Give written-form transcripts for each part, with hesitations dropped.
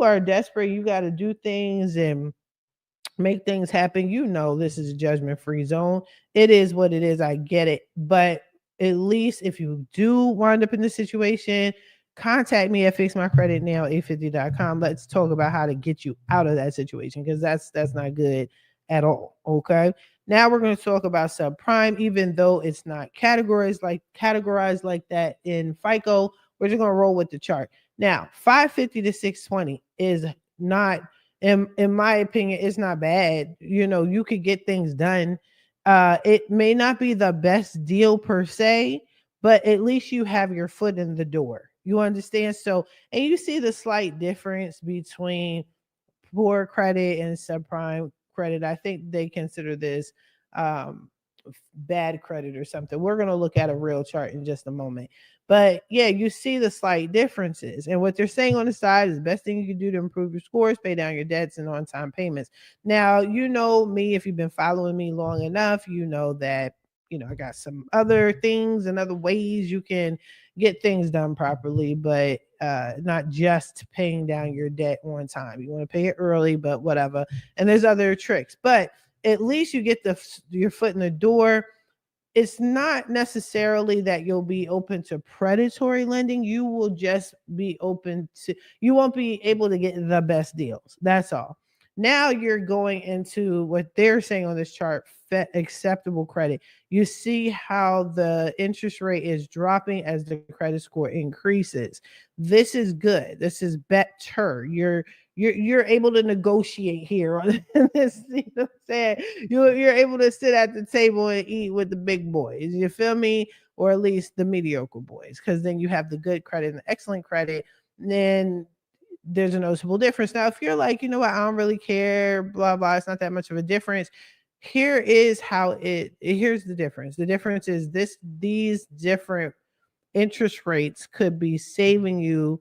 are desperate, you got to do things and make things happen, this is a judgment free zone. It is what it is. I get it. But at least if you do wind up in this situation, contact me at fixmycreditnow850.com. Let's talk about how to get you out of that situation, because that's not good at all. Okay. Now we're going to talk about subprime, even though it's not categorized like that in FICO. We're just going to roll with the chart. Now, 550 to 620 is not, in my opinion, it's not bad. You could get things done. It may not be the best deal per se, but at least you have your foot in the door. You understand? So, and you see the slight difference between poor credit and subprime credit. I think they consider this um, bad credit or something. We're going to look at a real chart in just a moment. But yeah, you see the slight differences. And what they're saying on the side is the best thing you can do to improve your scores, pay down your debts and on-time payments. Now, you know me, if you've been following me long enough, you know that, I got some other things and other ways you can get things done properly, but not just paying down your debt on time. You want to pay it early, but whatever. And there's other tricks, but at least you get your foot in the door. It's not necessarily that you'll be open to predatory lending. You will just be you won't be able to get the best deals. That's all. Now you're going into what they're saying on this chart, acceptable credit. You see how the interest rate is dropping as the credit score increases. This is good. This is better. You're able to negotiate here on this. You know what I'm saying? You're able to sit at the table and eat with the big boys. You feel me? Or at least the mediocre boys, because then you have the good credit and the excellent credit. Then there's a noticeable difference. Now, if you're like, you know what, I don't really care, blah blah, it's not that much of a difference. Here's the difference. The difference is these different interest rates could be saving you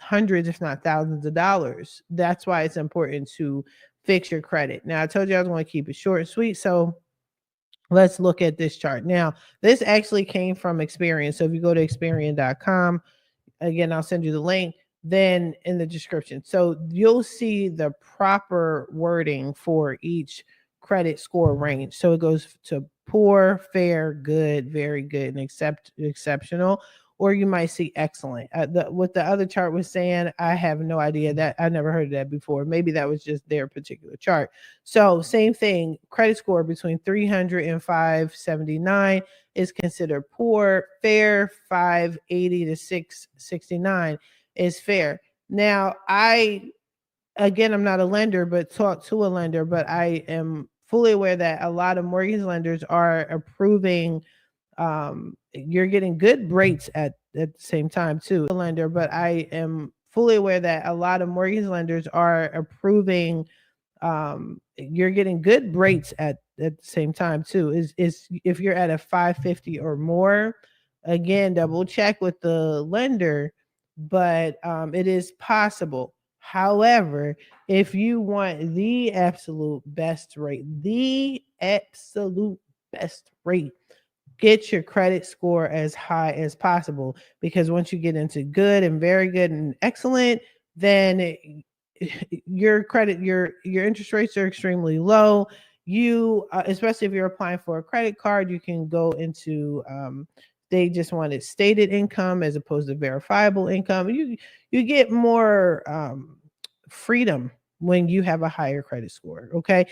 hundreds, if not thousands of dollars. That's why it's important to fix your credit. Now, I told you I was going to keep it short and sweet. So let's look at this chart. Now, this actually came from Experian. So if you go to Experian.com, again, I'll send you the link then in the description. So you'll see the proper wording for each credit score range. So it goes to poor, fair, good, very good, and exceptional. Or you might see excellent. What the other chart was saying, I have no idea. That I never heard of that before. Maybe that was just their particular chart. So same thing, credit score between 300 and 579 is considered poor. Fair, 580 to 669 is fair. Now, I'm not a lender, but talk to a lender, but I am fully aware that a lot of mortgage lenders are approving, you're getting good rates at the same time too. A lender, but I am fully aware that a lot of mortgage lenders are approving, you're getting good rates at the same time too. Is if you're at a 550 or more, again, double check with the lender, but it is possible. However, if you want the absolute best rate, get your credit score as high as possible, because once you get into good and very good and excellent, then your interest rates are extremely low. You especially if you're applying for a credit card, you can go into they just wanted stated income as opposed to verifiable income. You get more freedom when you have a higher credit score. Okay.